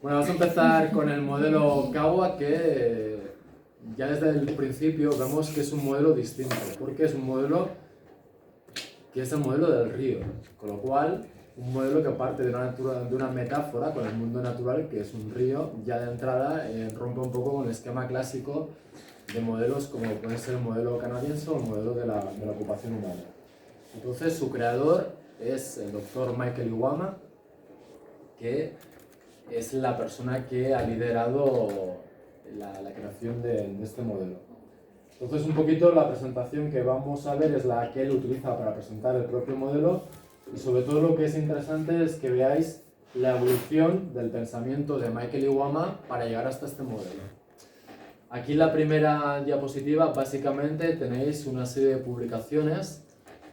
Bueno, vamos a empezar con el modelo Kawa, que ya desde el principio vemos que es un modelo distinto, porque es un modelo que es el modelo del río, con lo cual un modelo que parte de una metáfora con el mundo natural, que es un río, ya de entrada rompe un poco con el esquema clásico de modelos como puede ser el modelo canadiense o el modelo de la ocupación humana. Entonces su creador es el doctor Michael Iwama, que es la persona que ha liderado la creación de este modelo. Entonces un poquito la presentación que vamos a ver es la que él utiliza para presentar el propio modelo, y sobre todo lo que es interesante es que veáis la evolución del pensamiento de Michael Iwama para llegar hasta este modelo. Aquí en la primera diapositiva básicamente tenéis una serie de publicaciones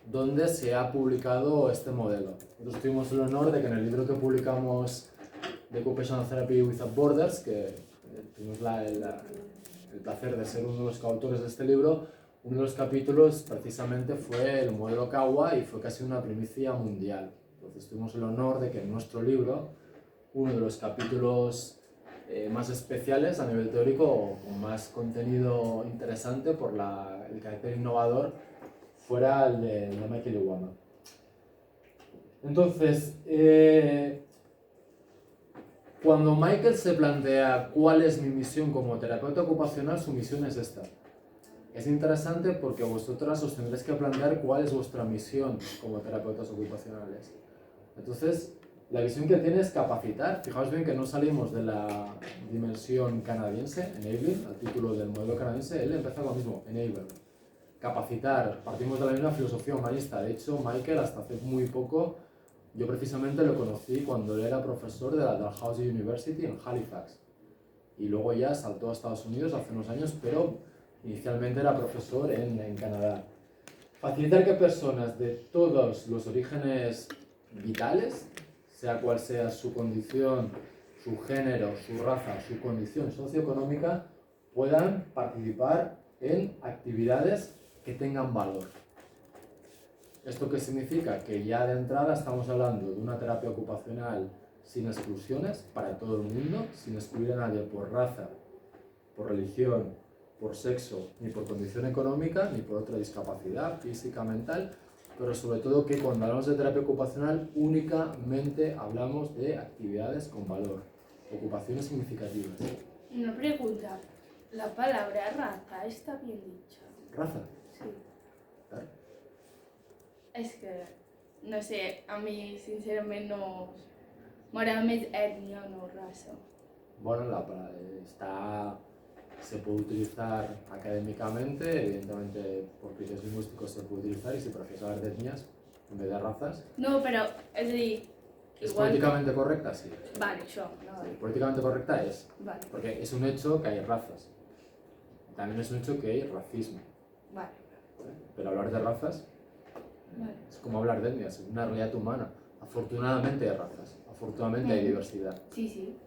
donde se ha publicado este modelo. Nosotros tuvimos el honor de que en el libro que publicamos de Occupational Therapy Without Borders, que tuvimos el placer de ser uno de los coautores de este libro, uno de los capítulos precisamente fue el modelo Kawa y fue casi una primicia mundial. Entonces tuvimos el honor de que en nuestro libro, uno de los capítulos más especiales a nivel teórico o con más contenido interesante por el carácter innovador, fuera el de Michael Iwama. Entonces, cuando Michael se plantea cuál es mi misión como terapeuta ocupacional, su misión es esta. Es interesante porque vosotras os tendréis que plantear cuál es vuestra misión como terapeutas ocupacionales. Entonces, la visión que tiene es capacitar. Fijaos bien que no salimos de la dimensión canadiense, enabling, al título del modelo canadiense, él empieza con lo mismo, enable. Capacitar, partimos de la misma filosofía humanista. De hecho, Michael hasta hace muy poco, yo precisamente lo conocí cuando él era profesor de la Dalhousie University en Halifax. Y luego ya saltó a Estados Unidos hace unos años, pero inicialmente era profesor en Canadá. Facilitar que personas de todos los orígenes vitales, sea cual sea su condición, su género, su raza, su condición socioeconómica, puedan participar en actividades que tengan valor. ¿Esto qué significa? Que ya de entrada estamos hablando de una terapia ocupacional sin exclusiones para todo el mundo, sin excluir a nadie por raza, por religión, por sexo, ni por condición económica, ni por otra discapacidad física, mental, pero sobre todo que cuando hablamos de terapia ocupacional únicamente hablamos de actividades con valor, ocupaciones significativas. Una pregunta, la palabra raza está bien dicha. ¿Raza? Sí. Claro. Es que, no sé, a mí sinceramente no m'agrada més ètnia o no raza. Bueno, se puede utilizar académicamente, evidentemente por criterios lingüísticos se puede utilizar, y si prefieres hablar de etnias en vez de razas. No, però, és a dir, ¿Es igual... políticamente correcta? Sí. Vale, això, no. Sí, políticamente correcta es, Vale, porque es un hecho que hay razas. También es un hecho que hay racismo. vale, Pero hablar de razas vale. es como hablar de etnias, es una realidad humana. Afortunadamente hay razas, afortunadamente hay diversidad. Sí, sí.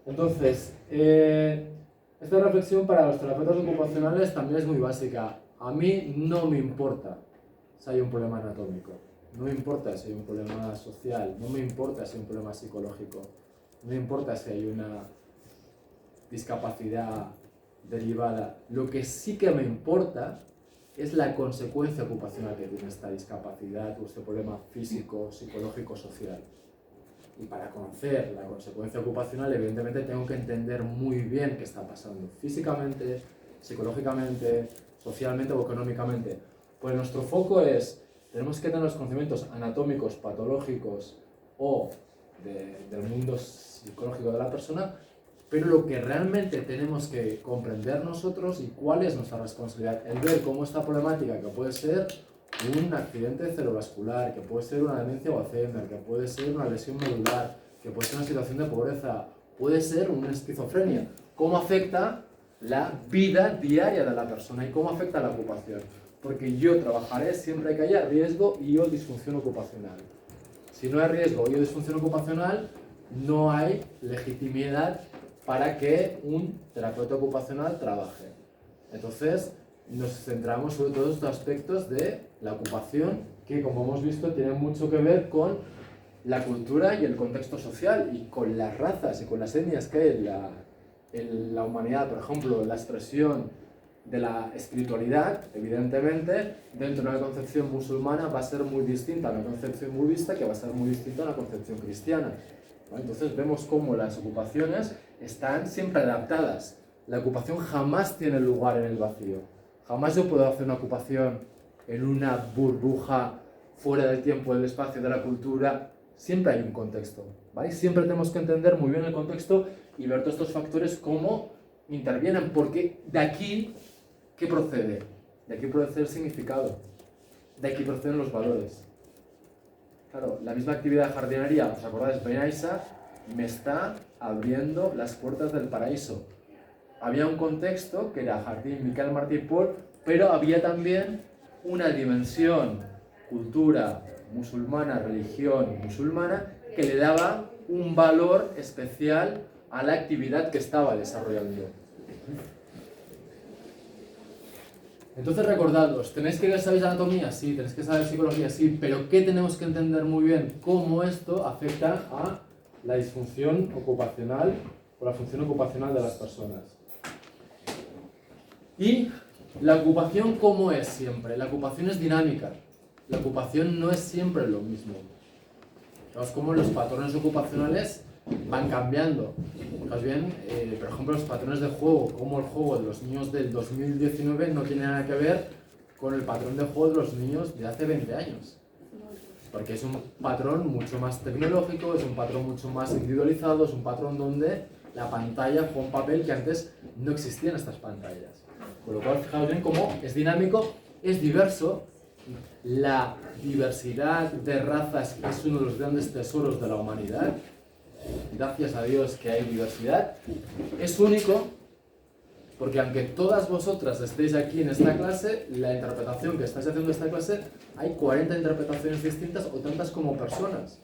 Entonces, esta reflexión para los terapeutas ocupacionales también es muy básica. A mí no me importa si hay un problema anatómico, no me importa si hay un problema social, no me importa si hay un problema psicológico, no me importa si hay una discapacidad derivada. Lo que sí que me importa es la consecuencia ocupacional que tiene esta discapacidad o este problema físico, psicológico, social. Y para conocer la consecuencia ocupacional, evidentemente tengo que entender muy bien qué está pasando físicamente, psicológicamente, socialmente o económicamente. Pues nuestro foco es, tenemos que tener los conocimientos anatómicos, patológicos o del mundo psicológico de la persona, pero lo que realmente tenemos que comprender nosotros y cuál es nuestra responsabilidad, el ver cómo esta problemática, que puede ser un accidente cerebrovascular, que puede ser una demencia o Alzheimer, que puede ser una lesión medular, que puede ser una situación de pobreza, puede ser una esquizofrenia, cómo afecta la vida diaria de la persona y cómo afecta la ocupación. Porque yo trabajaré siempre que haya riesgo y o disfunción ocupacional. Si no hay riesgo y o disfunción ocupacional, no hay legitimidad para que un terapeuta ocupacional trabaje. Entonces, nos centramos sobre todos estos aspectos de la ocupación, que como hemos visto tienen mucho que ver con la cultura y el contexto social, y con las razas y con las etnias que hay en la humanidad. Por ejemplo, la expresión de la espiritualidad, evidentemente, dentro de una concepción musulmana va a ser muy distinta a una concepción budista, que va a ser muy distinta a una concepción cristiana, ¿vale? Entonces vemos cómo las ocupaciones están siempre adaptadas. La ocupación jamás tiene lugar en el vacío. Jamás yo puedo hacer una ocupación en una burbuja fuera del tiempo, del espacio, de la cultura. Siempre hay un contexto, ¿vale? Siempre tenemos que entender muy bien el contexto y ver todos estos factores cómo intervienen, porque de aquí, ¿qué procede? De aquí procede el significado, de aquí proceden los valores. Claro, la misma actividad de jardinería, ¿os acordáis? Benaisa me está abriendo las puertas del paraíso. Había un contexto que era Jardín Miquel Martí i Pol, pero había también una dimensión, cultura musulmana, religión musulmana, que le daba un valor especial a la actividad que estaba desarrollando. Entonces recordadlos, ¿tenéis que saber anatomía? Sí, tenéis que saber psicología, sí, pero ¿qué tenemos que entender muy bien? Cómo esto afecta a la disfunción ocupacional o la función ocupacional de las personas. Y la ocupación, ¿cómo es siempre? La ocupación es dinámica. La ocupación no es siempre lo mismo. Fijaos cómo los patrones ocupacionales van cambiando. Fijaos bien, por ejemplo, los patrones de juego, como el juego de los niños del 2019 no tiene nada que ver con el patrón de juego de los niños de hace 20 años. Porque es un patrón mucho más tecnológico, es un patrón mucho más individualizado, es un patrón donde la pantalla juega un papel que antes no existían estas pantallas. Con lo cual, fijaos bien cómo es dinámico, es diverso. La diversidad de razas es uno de los grandes tesoros de la humanidad. Gracias a Dios que hay diversidad. Es único porque aunque todas vosotras estéis aquí en esta clase, la interpretación que estáis haciendo de esta clase, hay 40 interpretaciones distintas o tantas como personas.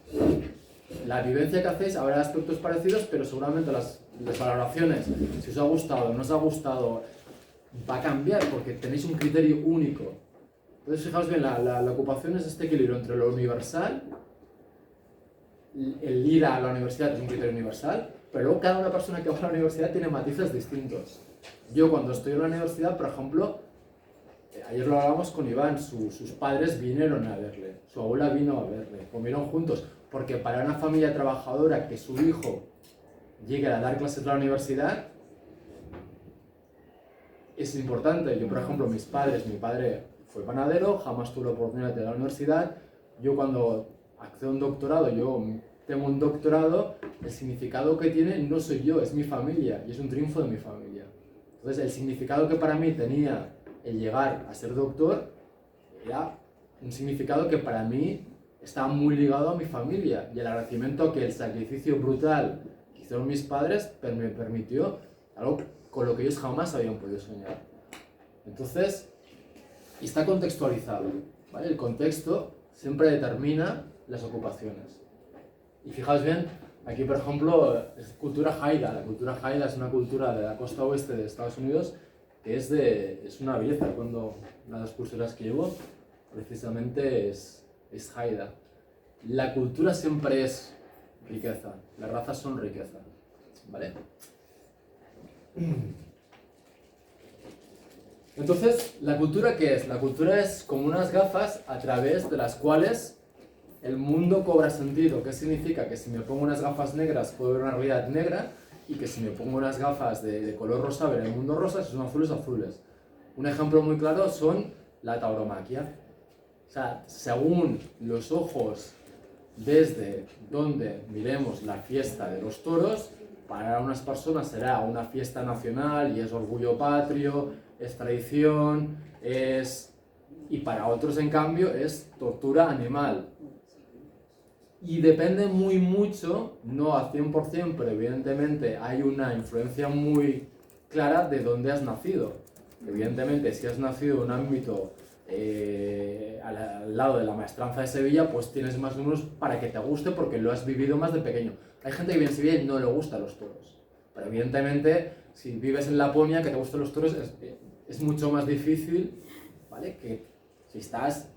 La vivencia que hacéis habrá aspectos parecidos, pero seguramente las valoraciones, si os ha gustado o no os ha gustado, va a cambiar porque tenéis un criterio único. Entonces, fijaos bien, la ocupación es este equilibrio entre lo universal, el ir a la universidad es un criterio universal, pero luego cada una persona que va a la universidad tiene matices distintos. Yo cuando estoy en la universidad, por ejemplo, ayer lo hablábamos con Iván, sus padres vinieron a verle, su abuela vino a verle, comieron juntos, porque para una familia trabajadora que su hijo llegue a dar clases en la universidad, es importante. Yo, por ejemplo, mis padres, mi padre fue panadero, jamás tuve la oportunidad de ir a la universidad. Yo cuando accedo a un doctorado, yo tengo un doctorado, el significado que tiene no soy yo, es mi familia, y es un triunfo de mi familia. Entonces, el significado que para mí tenía el llegar a ser doctor, era un significado que para mí estaba muy ligado a mi familia, y el agradecimiento que el sacrificio brutal que hicieron mis padres me permitió algo con lo que ellos jamás habían podido soñar. Entonces, está contextualizado, ¿vale? El contexto siempre determina las ocupaciones. Y fijaos bien, aquí por ejemplo, es cultura haida. La cultura haida es una cultura de la costa oeste de Estados Unidos que es una belleza. Cuando una de las pulseras que llevo precisamente es haida. La cultura siempre es riqueza, las razas son riqueza, ¿vale? Entonces, ¿la cultura qué es? La cultura es como unas gafas a través de las cuales el mundo cobra sentido. ¿Qué significa? Que si me pongo unas gafas negras puedo ver una realidad negra, y que si me pongo unas gafas de color rosa ver el mundo rosa, si son azules, azules. Un ejemplo muy claro son la tauromaquia. O sea, según los ojos desde donde miremos la fiesta de los toros, para unas personas será una fiesta nacional y es orgullo patrio, es tradición, y para otros en cambio es tortura animal. Y depende mucho, no al 100%, pero evidentemente hay una influencia muy clara de dónde has nacido. Evidentemente, si has nacido en un ámbito al lado de la Maestranza de Sevilla, pues tienes más números para que te guste porque lo has vivido más de pequeño. Hay gente que vive en Sevilla y no le gustan los toros. Pero evidentemente, si vives en Laponia, que te gusten los toros es mucho más difícil, ¿vale? Que si estás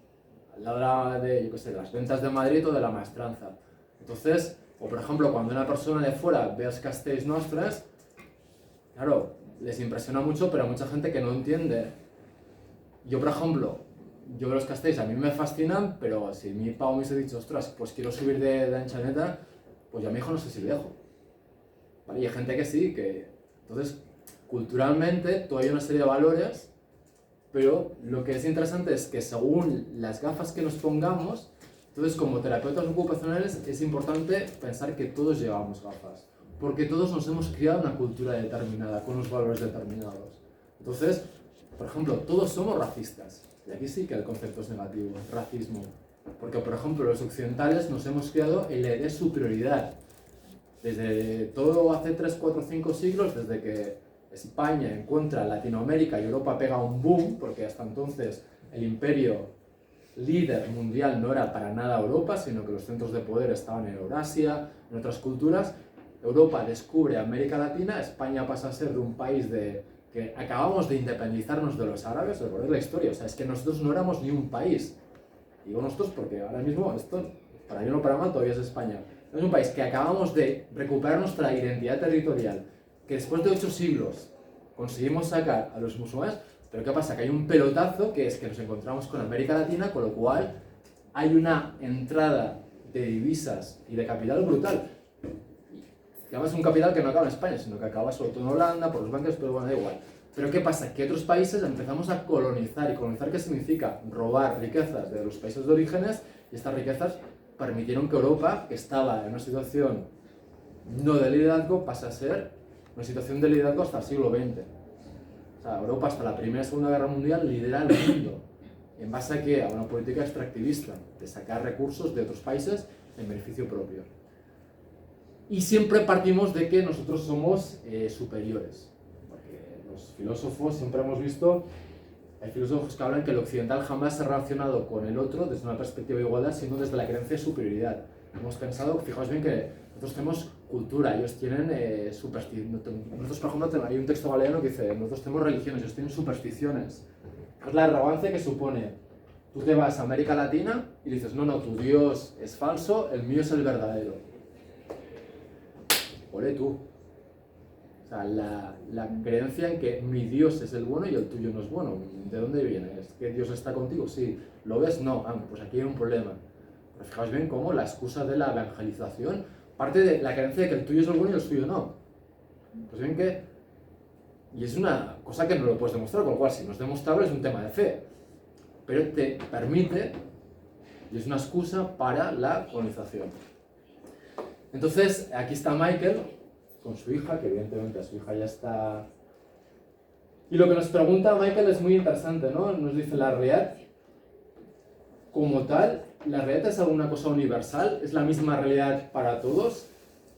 al lado de, yo qué sé, de las ventas de Madrid o de la Maestranza. Entonces, o por ejemplo, cuando una persona de fuera ve els castells nostres, claro, les impresiona mucho, pero hay mucha gente que no entiende. Yo, por ejemplo, yo veo los castells, a mí me fascinan, pero si mi pavo me hubiese dicho, ostras, pues quiero subir de Anchaneta, pues yo a mi hijo no sé si le dejo. ¿Vale? Y hay gente que sí, que... Entonces, culturalmente, todavía hay una serie de valores, pero lo que es interesante es que según las gafas que nos pongamos, entonces como terapeutas ocupacionales es importante pensar que todos llevamos gafas, porque todos nos hemos criado en una cultura determinada, con unos valores determinados. Entonces, por ejemplo, todos somos racistas, y aquí sí que el concepto es negativo, racismo, porque por ejemplo los occidentales nos hemos criado en la idea de superioridad, desde todo hace 3, 4, 5 siglos, desde que España encuentra Latinoamérica y Europa pega un boom, porque hasta entonces el imperio líder mundial no era para nada Europa, sino que los centros de poder estaban en Eurasia, en otras culturas. Europa descubre América Latina, España pasa a ser de un país que acabamos de independizarnos de los árabes, recordad la historia, o sea, es que nosotros no éramos ni un país. Digo nosotros porque ahora mismo esto, para bien o para mal, todavía es España. Es un país que acabamos de recuperar nuestra identidad territorial, que después de 8 siglos conseguimos sacar a los musulmanes, pero ¿qué pasa? Que hay un pelotazo que es que nos encontramos con América Latina, con lo cual hay una entrada de divisas y de capital brutal. Y además es un capital que no acaba en España, sino que acaba sobre todo en Holanda, por los bancos, pero bueno, da igual. Pero ¿qué pasa? Que otros países empezamos a colonizar. ¿Y colonizar qué significa? Robar riquezas de los países de orígenes, y estas riquezas permitieron que Europa, que estaba en una situación no de liderazgo, pase a ser una situación de liderazgo hasta el siglo XX. O sea, Europa hasta la Primera y Segunda Guerra Mundial lidera el mundo. ¿En base a qué? A una política extractivista, de sacar recursos de otros países en beneficio propio. Y siempre partimos de que nosotros somos superiores. Porque los filósofos siempre hemos visto, hay filósofos que hablan que el occidental jamás se ha relacionado con el otro desde una perspectiva de igualdad, sino desde la creencia de superioridad. Hemos pensado, fijaos bien que nosotros tenemos cultura, ellos tienen superstición. Nosotros, por ejemplo, hay un texto galeano que dice, nosotros tenemos religiones, ellos tienen supersticiones. Es la arrogancia que supone, tú te vas a América Latina y dices, no, tu Dios es falso, el mío es el verdadero. Ole tú. O sea, la creencia en que mi Dios es el bueno y el tuyo no es bueno. ¿De dónde viene? ¿Es que Dios está contigo? Sí. ¿Lo ves? No. Pues aquí hay un problema. Pero fijaos bien cómo la excusa de la evangelización parte de la creencia de que el tuyo es el bueno y el suyo no. Pues bien que... Y es una cosa que no lo puedes demostrar, con lo cual si no es demostrable es un tema de fe. Pero te permite, y es una excusa para la colonización. Entonces, aquí está Michael con su hija, que evidentemente su hija ya está... Y lo que nos pregunta Michael es muy interesante, ¿no? Nos dice, la realidad como tal, ¿la realidad es alguna cosa universal? ¿Es la misma realidad para todos?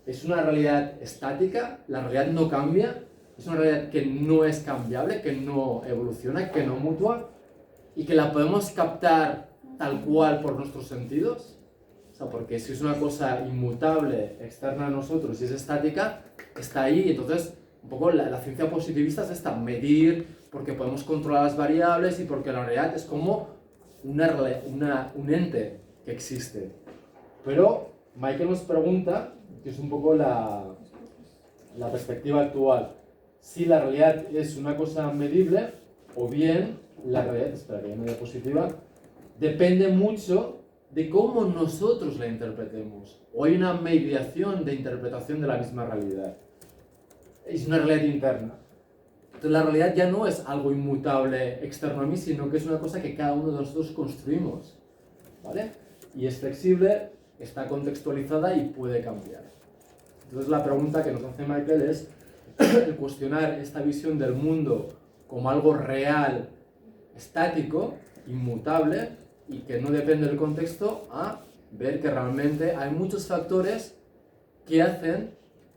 ¿Es una realidad estática? ¿La realidad no cambia? ¿Es una realidad que no es cambiable, que no evoluciona, que no mutua? ¿Y que la podemos captar tal cual por nuestros sentidos? O sea, porque si es una cosa inmutable, externa a nosotros, y es estática, está ahí. Entonces, un poco la ciencia positivista es esta, medir, porque podemos controlar las variables y porque la realidad es como un ente que existe. Pero Michael nos pregunta, que es un poco la perspectiva actual, si la realidad es una cosa medible o bien la realidad, espera que hay una diapositiva, depende mucho de cómo nosotros la interpretemos. O hay una mediación de interpretación de la misma realidad. Es una realidad interna. Entonces la realidad ya no es algo inmutable externo a mí, sino que es una cosa que cada uno de nosotros construimos. ¿Vale? Y es flexible, está contextualizada y puede cambiar. Entonces la pregunta que nos hace Michael es el cuestionar esta visión del mundo como algo real, estático, inmutable y que no depende del contexto, a ver que realmente hay muchos factores que hacen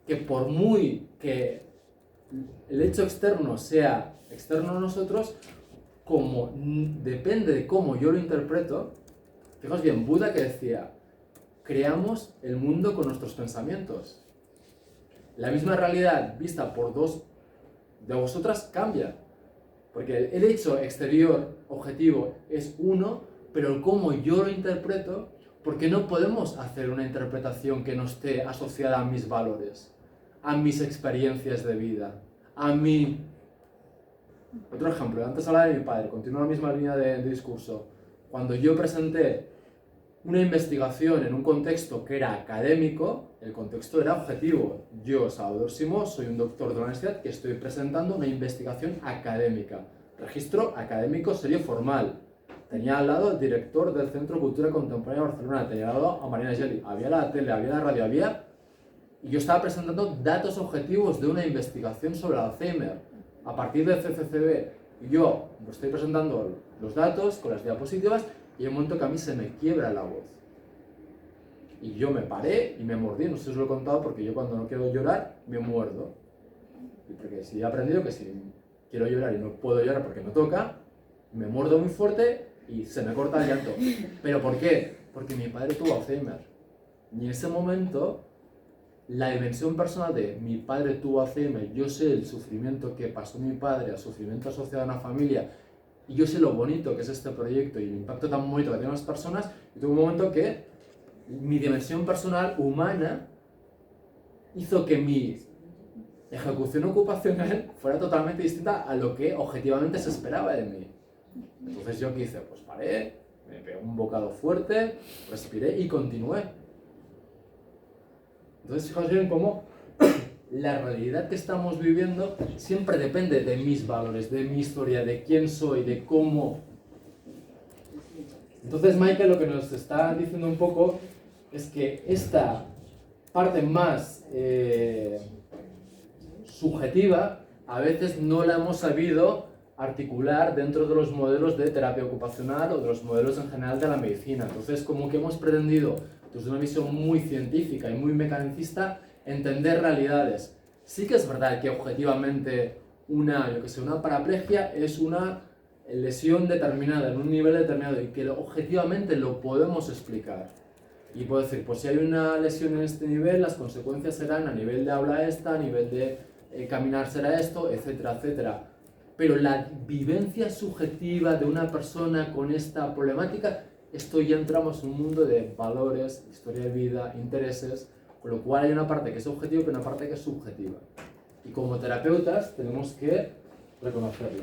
que por muy que el hecho externo sea externo a nosotros, como depende de cómo yo lo interpreto, fijaos bien, Buda que decía, creamos el mundo con nuestros pensamientos. La misma realidad vista por dos de vosotras cambia, porque el hecho exterior objetivo es uno, pero el cómo yo lo interpreto Porque no podemos hacer una interpretación que no esté asociada a mis valores, a mis experiencias de vida, a mi... Otro ejemplo, antes hablaba de mi padre, continúo la misma línea de discurso. Cuando yo presenté una investigación en un contexto que era académico, el contexto era objetivo. Yo, Salvador Simó, soy un doctor de la universidad que estoy presentando una investigación académica. Registro académico serio formal. Tenía al lado el director del Centro de Cultura Contemporánea de Barcelona, tenía al lado a Mariana Geli, había la tele, había la radio, había... Y yo estaba presentando datos objetivos de una investigación sobre el Alzheimer, a partir del CCCB. Y yo estoy presentando los datos con las diapositivas y hay un momento que a mí se me quiebra la voz. Y yo me paré y me mordí, no sé si os lo he contado, porque yo cuando no quiero llorar, me muerdo. Y porque si he aprendido que si quiero llorar y no puedo llorar porque no toca, me muerdo muy fuerte y se me corta el llanto. ¿Pero por qué? Porque mi padre tuvo Alzheimer. Y en ese momento, la dimensión personal de mi padre tuvo Alzheimer, yo sé el sufrimiento que pasó mi padre, el sufrimiento asociado a una familia, y yo sé lo bonito que es este proyecto y el impacto tan bonito que tiene las personas, y tuve un momento que mi dimensión personal, humana, hizo que mi ejecución ocupacional fuera totalmente distinta a lo que objetivamente se esperaba de mí. Entonces yo, ¿qué hice? Pues paré, me pegué un bocado fuerte, respiré y continué. Entonces fijaos bien cómo la realidad que estamos viviendo siempre depende de mis valores, de mi historia, de quién soy, de cómo... Entonces Michael lo que nos está diciendo un poco es que esta parte más subjetiva a veces no la hemos sabido articular dentro de los modelos de terapia ocupacional o de los modelos en general de la medicina. Entonces como que hemos pretendido desde una visión muy científica y muy mecanicista entender realidades. Sí que es verdad que objetivamente una paraplegia es una lesión determinada en un nivel determinado y que objetivamente lo podemos explicar. Y puedo decir, pues si hay una lesión en este nivel, las consecuencias serán a nivel de habla esta, a nivel de caminar será esto, etcétera, etcétera. Pero la vivencia subjetiva de una persona con esta problemática, esto ya entramos en un mundo de valores, historia de vida, intereses, con lo cual hay una parte que es objetiva y una parte que es subjetiva. Y como terapeutas tenemos que reconocerlo.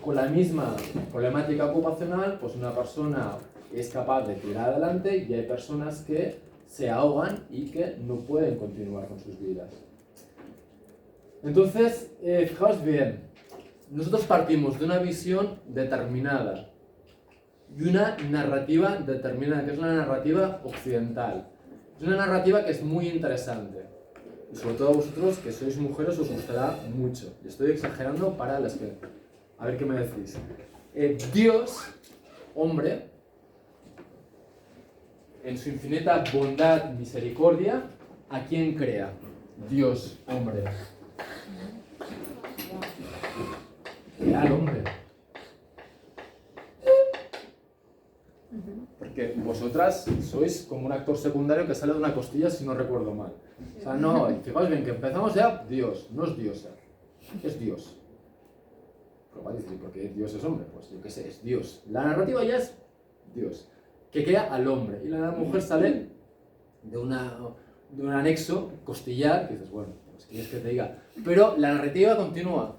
Con la misma problemática ocupacional, pues una persona es capaz de tirar adelante y hay personas que se ahogan y que no pueden continuar con sus vidas. Entonces, fijaos bien, nosotros partimos de una visión determinada y una narrativa determinada, que es una narrativa occidental. Es una narrativa que es muy interesante. Y sobre todo a vosotros, que sois mujeres, os gustará mucho. Y estoy exagerando para las que... A ver qué me decís. Dios, hombre, en su infinita bondad y misericordia, ¿a quién crea? Dios, hombre. Crea al hombre. Porque vosotras sois como un actor secundario que sale de una costilla, si no recuerdo mal. O sea, no, fijaos bien que empezamos ya Dios, no es diosa, es Dios. Pero va a decir, ¿por qué Dios es hombre? Pues yo qué sé, es Dios. La narrativa ya es Dios, que crea al hombre. Y la mujer sale de un anexo costillar, que dices, bueno, pues quieres que te diga. Pero la narrativa continúa.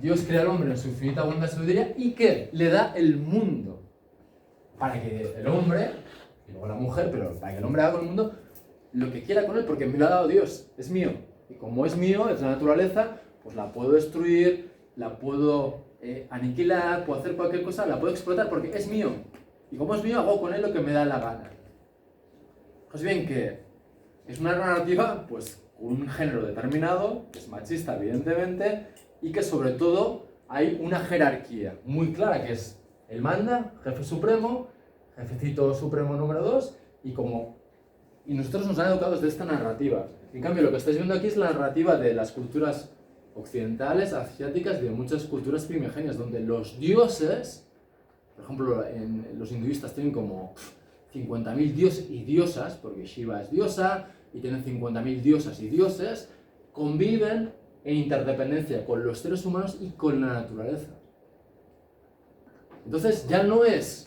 Dios crea al hombre en su infinita bondad y sabiduría y que le da el mundo. Para que el hombre, y luego la mujer, pero para que el hombre haga con el mundo lo que quiera con él, porque me lo ha dado Dios, es mío. Y como es mío, es la naturaleza, pues la puedo destruir, la puedo aniquilar, puedo hacer cualquier cosa, la puedo explotar porque es mío. Y como es mío, hago con él lo que me da la gana. Pues bien, que es una narrativa, pues, con un género determinado, que es machista, evidentemente, y que sobre todo hay una jerarquía muy clara, que es él manda, jefe supremo, jefecito supremo número 2, y nosotros nos han educado desde esta narrativa. En cambio, lo que estáis viendo aquí es la narrativa de las culturas occidentales, asiáticas y de muchas culturas primigenias, donde los dioses, por ejemplo, los hinduistas tienen como 50.000 dioses y diosas, porque Shiva es diosa, y tienen 50.000 diosas y dioses, conviven en interdependencia con los seres humanos y con la naturaleza. Entonces ya no es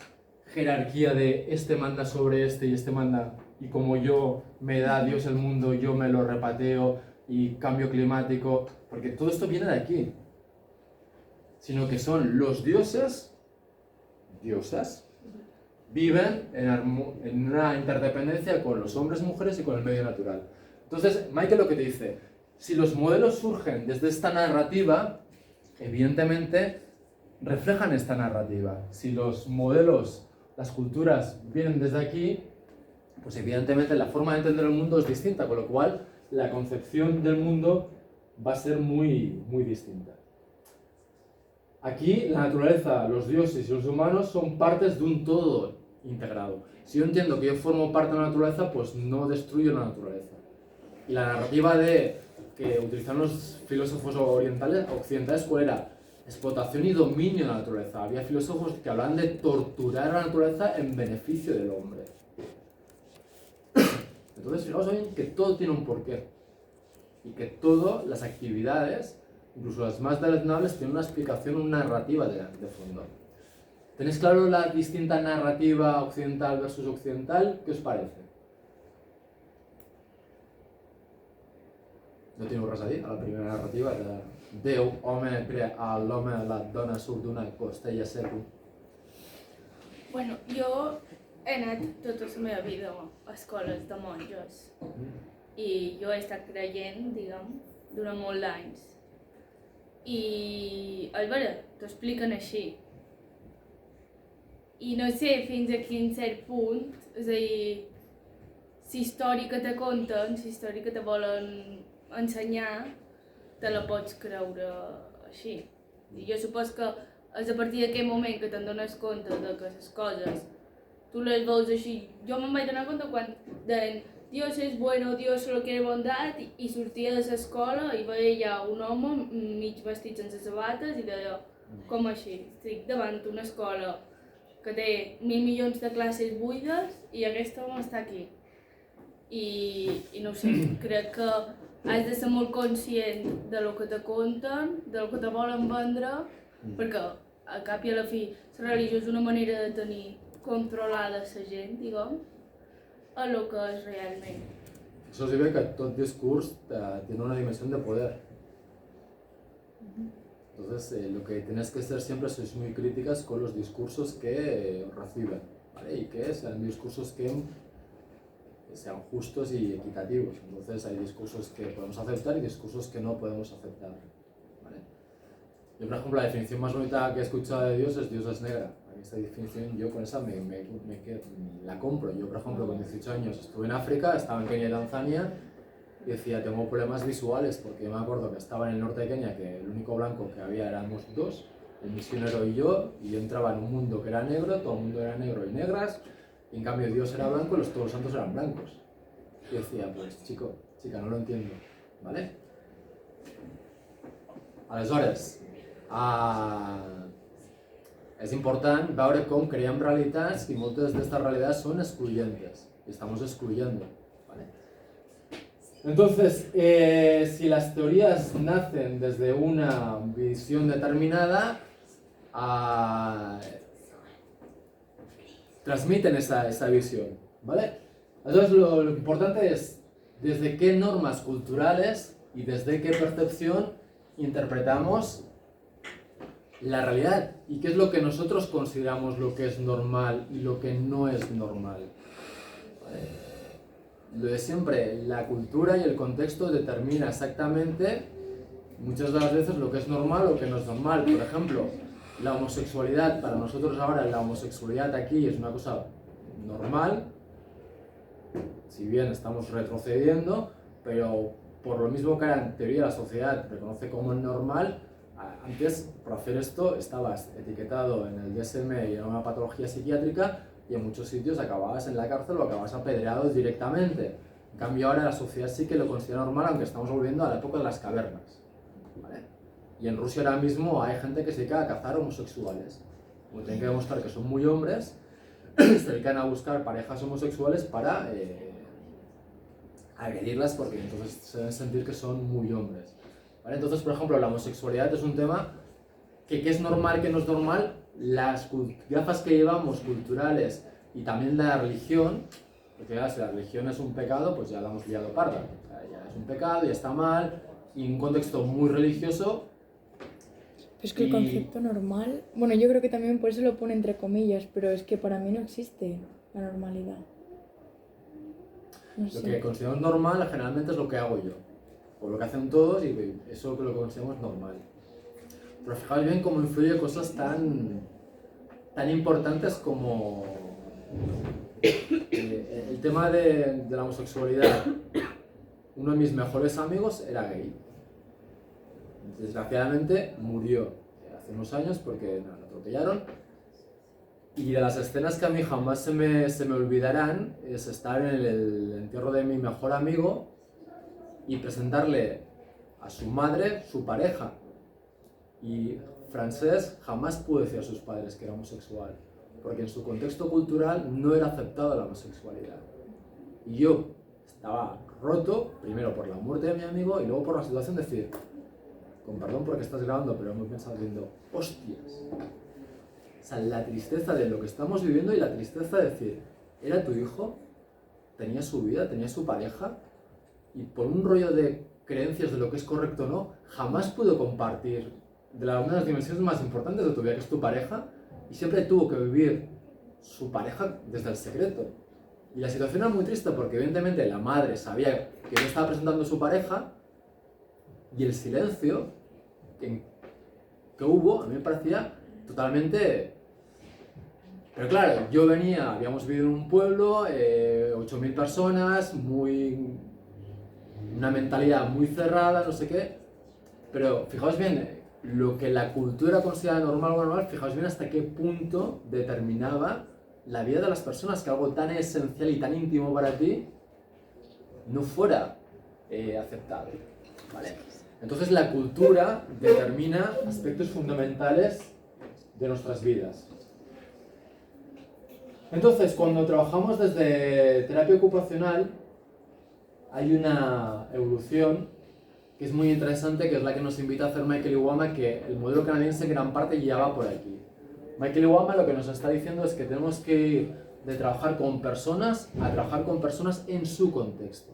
jerarquía de este manda sobre este y este manda, y como yo me da Dios el mundo, yo me lo repateo, y cambio climático, porque todo esto viene de aquí, sino que son los dioses, diosas, viven en una interdependencia con los hombres, mujeres y con el medio natural. Entonces, Michael lo que te dice, si los modelos surgen desde esta narrativa, evidentemente reflejan esta narrativa. Si los modelos, las culturas vienen desde aquí, pues evidentemente la forma de entender el mundo es distinta, con lo cual la concepción del mundo va a ser muy, muy distinta. Aquí la naturaleza, los dioses y los humanos son partes de un todo integrado. Si yo entiendo que yo formo parte de la naturaleza, pues no destruyo la naturaleza. Y la narrativa que utilizaron los filósofos occidentales, ¿cuál era? Explotación y dominio de la naturaleza. Había filósofos que hablaban de torturar a la naturaleza en beneficio del hombre. Entonces, fijaos bien que todo tiene un porqué. Y que todas las actividades, incluso las más deleznables, tienen una explicación, una narrativa de fondo. ¿Tenéis claro la distinta narrativa occidental versus occidental? ¿Qué os parece? No tinc res a dir a la primera narrativa de Déu, home, crea l'home, la dona surt d'una costella seco. Bueno, jo he anat tota la meva vida a escoles de monges i jo he estat creient, diguem, durant molts anys. I, a veure, t'ho expliquen així. I no sé fins a quin cert punt, és a dir, la història que te conten, la història que te volen ensenyar, te la pots creure així. I jo supos que és a partir d'aquell moment que te'n dones compte de que les coses tu les veus així. Jo me'n vaig donar compte quan deien Dios es bueno, Dios solo quiere bondad, i sortia de l'escola i veia ja un home mig vestit sense sabates i deia, com així? Estic davant d'una escola que té 1.000 milions de classes buides i aquest home està aquí. I no sé, crec que has de ser molt conscient de lo que te conten, de lo que te volen vendre, perquè al cap i a la fi la religió és una manera de tenir controlada la gent, diguem, a lo que és realment. Això es diu que tot discurs tiene una dimensión de poder. Entonces, lo que tienes que ser siempre sois muy críticas con los discursos que reciben, ¿vale? Y que sean discursos que sean justos y equitativos. Entonces hay discursos que podemos aceptar y discursos que no podemos aceptar, ¿vale? Yo, por ejemplo, la definición más bonita que he escuchado de Dios es negra. Esta definición yo con esa la compro. Yo, por ejemplo, con 18 años estuve en África, estaba en Kenia y Tanzania y decía, tengo problemas visuales porque yo me acuerdo que estaba en el norte de Kenia, que el único blanco que había éramos dos, el misionero y yo entraba en un mundo que era negro, todo el mundo era negro y negras, y en cambio Dios era blanco y todos los santos eran blancos. Y decía, pues chica, no lo entiendo, ¿vale? Aleshores, és important veure com creem realitats i moltes d'aquestes realitats són excluyentes y estamos excluyendo, ¿vale? Entonces, si las teorías nacen desde una visión determinada, transmiten esa visión, ¿vale? Entonces, lo importante es desde qué normas culturales y desde qué percepción interpretamos la realidad y qué es lo que nosotros consideramos lo que es normal y lo que no es normal. Lo de siempre, la cultura y el contexto determina exactamente muchas de las veces lo que es normal o lo que no es normal. Por ejemplo, la homosexualidad, para nosotros ahora la homosexualidad aquí es una cosa normal, si bien estamos retrocediendo, pero por lo mismo que en teoría la sociedad reconoce como normal, antes, por hacer esto, estabas etiquetado en el DSM y en una patología psiquiátrica y en muchos sitios acababas en la cárcel o acababas apedreado directamente. En cambio ahora la sociedad sí que lo considera normal, aunque estamos volviendo a la época de las cavernas, ¿vale? Y en Rusia ahora mismo hay gente que se dedica a cazar homosexuales. Como tienen que demostrar que son muy hombres, se dedican a buscar parejas homosexuales para agredirlas porque entonces se deben sentir que son muy hombres. ¿Vale? Entonces, por ejemplo, la homosexualidad es un tema que es normal, que no es normal, las gafas que llevamos culturales y también la religión, porque ya, si la religión es un pecado, pues ya la hemos liado parda. O sea, ya es un pecado, ya está mal, y en un contexto muy religioso. Pero es que el concepto normal, bueno, yo creo que también por eso lo pone entre comillas, pero es que para mí no existe la normalidad. No Lo sé. que consideramos normal generalmente es lo que hago yo, o lo que hacen todos, y eso es lo que consideramos normal. Pero fijaos bien cómo influye cosas tan importantes como el tema de la homosexualidad. Uno de mis mejores amigos era gay. Desgraciadamente murió hace unos años porque lo atropellaron. Y de las escenas que a mí jamás se me olvidarán es estar en el entierro de mi mejor amigo y presentarle a su madre su pareja. Y Francesc jamás pudo decir a sus padres que era homosexual, porque en su contexto cultural no era aceptada la homosexualidad. Y yo estaba roto, primero por la muerte de mi amigo y luego por la situación de decir, con perdón porque estás grabando, pero hemos pensado viendo, hostias. O sea, la tristeza de lo que estamos viviendo y la tristeza de decir, era tu hijo, tenía su vida, tenía su pareja, y por un rollo de creencias de lo que es correcto o no, jamás pudo compartir de una de las dimensiones más importantes de tu vida, que es tu pareja, y siempre tuvo que vivir su pareja desde el secreto. Y la situación era muy triste porque evidentemente la madre sabía que él estaba presentando a su pareja, y el silencio que hubo a mí me parecía totalmente... Pero claro, yo venía, habíamos vivido en un pueblo, 8.000 personas, una mentalidad muy cerrada, no sé qué, pero fijaos bien, lo que la cultura considera normal o normal, fijaos bien hasta qué punto determinaba la vida de las personas, que algo tan esencial y tan íntimo para ti no fuera aceptado, ¿vale? Entonces la cultura determina aspectos fundamentales de nuestras vidas. Entonces, cuando trabajamos desde terapia ocupacional, hay una evolución que es muy interesante, que es la que nos invita a hacer Michael Iwama, que el modelo canadiense en gran parte ya va por aquí. Michael Iwama lo que nos está diciendo es que tenemos que ir de trabajar con personas a trabajar con personas en su contexto.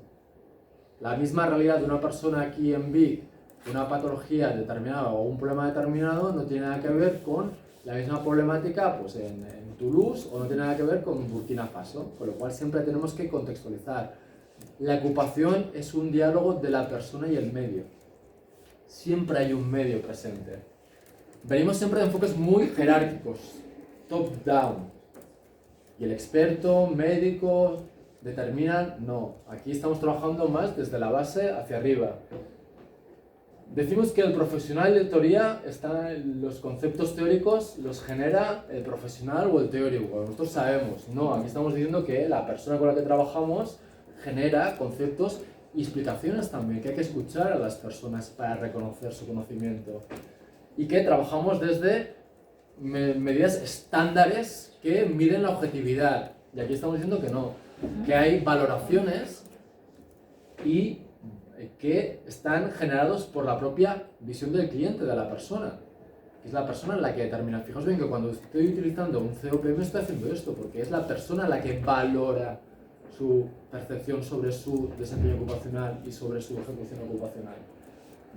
La misma realidad de una persona aquí en Vic, una patología determinada o un problema determinado, no tiene nada que ver con la misma problemática pues, en Toulouse, o no tiene nada que ver con Burkina Faso, con lo cual siempre tenemos que contextualizar. La ocupación es un diálogo de la persona y el medio. Siempre hay un medio presente. Venimos siempre de enfoques muy jerárquicos, top-down. Y el experto, médico, determinan, no. Aquí estamos trabajando más desde la base hacia arriba. Decimos que el profesional de teoría está en los conceptos teóricos, los genera el profesional o el teórico. Nosotros sabemos, no, aquí estamos diciendo que la persona con la que trabajamos genera conceptos y explicaciones también, que hay que escuchar a las personas para reconocer su conocimiento. Y que trabajamos desde medidas estándares que miden la objetividad. Y aquí estamos diciendo que no, que hay valoraciones y que están generados por la propia visión del cliente, de la persona. Es la persona la que determina. Fijaos bien que cuando estoy utilizando un COPM estoy haciendo esto, porque es la persona la que valora su percepción sobre su desempeño ocupacional y sobre su ejecución ocupacional.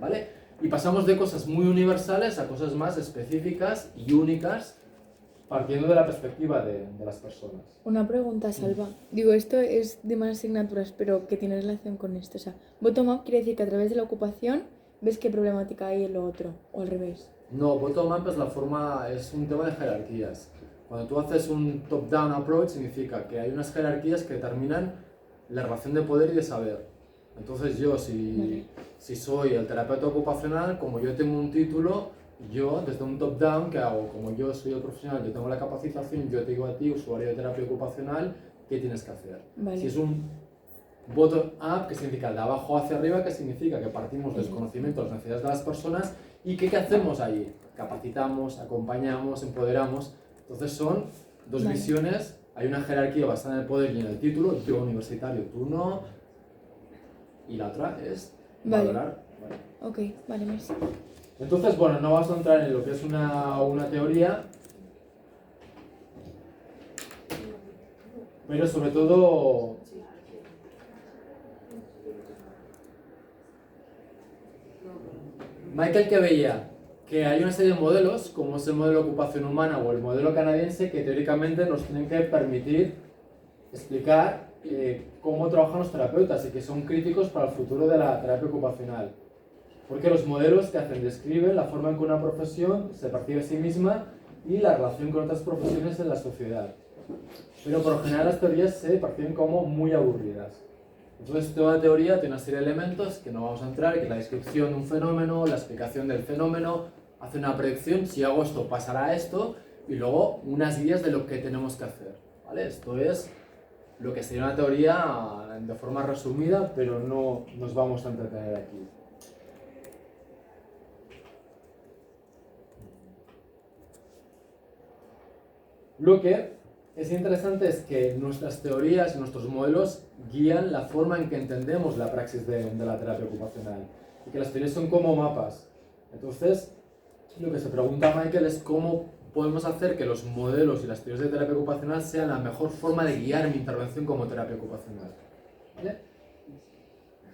¿Vale? Y pasamos de cosas muy universales a cosas más específicas y únicas, partiendo de la perspectiva de las personas. Una pregunta, Salva. Digo, esto es de más asignaturas, pero que tiene relación con esto. O sea, bottom-up quiere decir que a través de la ocupación ves qué problemática hay en lo otro, o al revés. No, bottom-up es un tema de jerarquías. Cuando tú haces un top-down approach, significa que hay unas jerarquías que determinan la relación de poder y de saber. Entonces yo, si soy el terapeuta ocupacional, como yo tengo un título, yo desde un top-down, ¿qué hago? Como yo soy el profesional, yo tengo la capacitación, yo te digo a ti, usuario de terapia ocupacional, ¿qué tienes que hacer? Vale. Si es un bottom-up, que significa de abajo hacia arriba, que significa que partimos del conocimiento, de las necesidades de las personas, y ¿qué hacemos ahí? Capacitamos, acompañamos, empoderamos. Entonces son dos visiones, hay una jerarquía basada en el poder y en el título, yo universitario, tú no, y la otra es valorar. Ok, vale, merci. Entonces, bueno, no vamos a entrar en lo que es una teoría, Pero sobre todo Michael, que veía que hay una serie de modelos, como es el modelo de ocupación humana o el modelo canadiense, que teóricamente nos tienen que permitir explicar cómo trabajan los terapeutas y que son críticos para el futuro de la terapia ocupacional. Porque los modelos que hacen describen la forma en que una profesión se percibe a sí misma y la relación con otras profesiones en la sociedad. Pero por lo general las teorías se perciben como muy aburridas. Entonces toda teoría tiene una serie de elementos que no vamos a entrar, que es la descripción de un fenómeno, la explicación del fenómeno, hace una predicción, si hago esto pasará esto, y luego unas guías de lo que tenemos que hacer. ¿Vale? Esto es lo que sería una teoría de forma resumida, pero no nos vamos a entretener aquí. Lo que es interesante es que nuestras teorías y nuestros modelos guían la forma en que entendemos la praxis de la terapia ocupacional y que las teorías son como mapas. Entonces, lo que se pregunta Michael es cómo podemos hacer que los modelos y las teorías de terapia ocupacional sean la mejor forma de guiar mi intervención como terapia ocupacional. ¿Vale?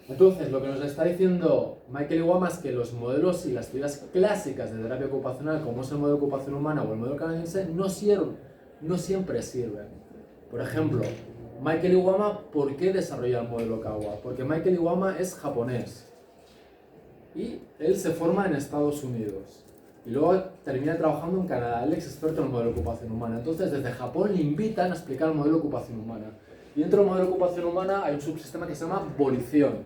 Entonces, lo que nos está diciendo Michael Iwama es que los modelos y las teorías clásicas de terapia ocupacional, como es el modelo de ocupación humana o el modelo canadiense, no siempre sirven. Por ejemplo, Michael Iwama, ¿por qué desarrolla el modelo Kawa? Porque Michael Iwama es japonés y él se forma en Estados Unidos y luego termina trabajando en Canadá. Él es experto en el modelo de ocupación humana. Entonces, desde Japón le invitan a explicar el modelo de ocupación humana. Y dentro del modelo de ocupación humana hay un subsistema que se llama volición.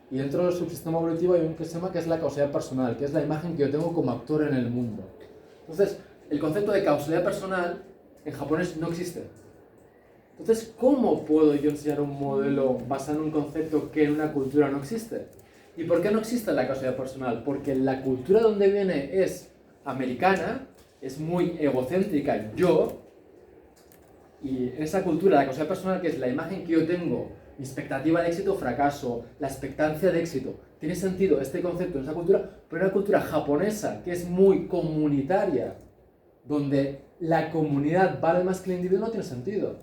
Y dentro del subsistema evolutivo hay un sistema que es la causalidad personal, que es la imagen que yo tengo como actor en el mundo. Entonces, el concepto de causalidad personal en japonés no existe. Entonces, ¿cómo puedo yo enseñar un modelo basado en un concepto que en una cultura no existe? ¿Y por qué no existe la causalidad personal? Porque la cultura donde viene es americana, es muy egocéntrica, yo, y esa cultura, la causalidad personal, que es la imagen que yo tengo, mi expectativa de éxito o fracaso, la expectancia de éxito, tiene sentido este concepto en esa cultura, pero en una cultura japonesa que es muy comunitaria, donde la comunidad vale más que el individuo, no tiene sentido.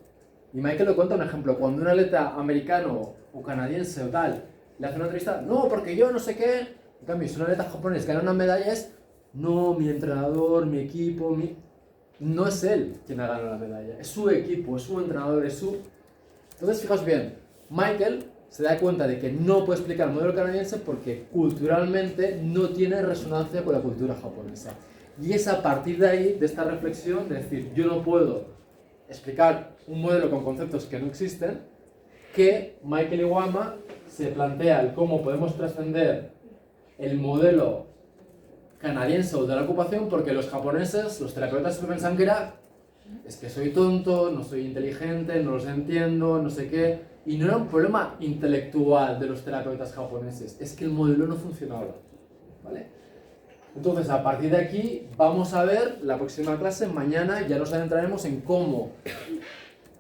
Y Michael lo cuenta un ejemplo, cuando un atleta americano o canadiense o tal le hace una entrevista, no, porque yo no sé qué, en cambio, si un atleta japonés gana una medalla es, no, mi entrenador, mi equipo, no es él quien ha ganado la medalla, es su equipo, es su entrenador, es su... Entonces, fijaos bien, Michael se da cuenta de que no puede explicar el modelo canadiense porque culturalmente no tiene resonancia con la cultura japonesa. Y es a partir de ahí, de esta reflexión, de decir, yo no puedo explicar un modelo con conceptos que no existen, que Michael Iwama se plantea el cómo podemos trascender el modelo canadiense o de la ocupación, porque los japoneses, los terapeutas se pensaban que era, es que soy tonto, no soy inteligente, no los entiendo, no sé qué, y no era un problema intelectual de los terapeutas japoneses, es que el modelo no funcionaba, ¿vale? Entonces, a partir de aquí, vamos a ver la próxima clase, mañana ya nos adentraremos en cómo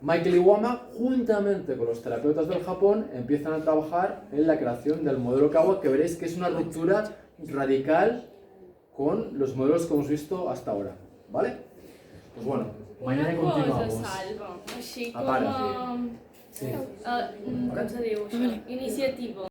Michael Iwama, juntamente con los terapeutas del Japón, empiezan a trabajar en la creación del modelo Kawa, que veréis que es una ruptura radical con los modelos que hemos visto hasta ahora, ¿vale? Pues bueno, mañana continuamos. Una cosa, Salva, així A part. com... Sí. Com se diu això? Iniciativa.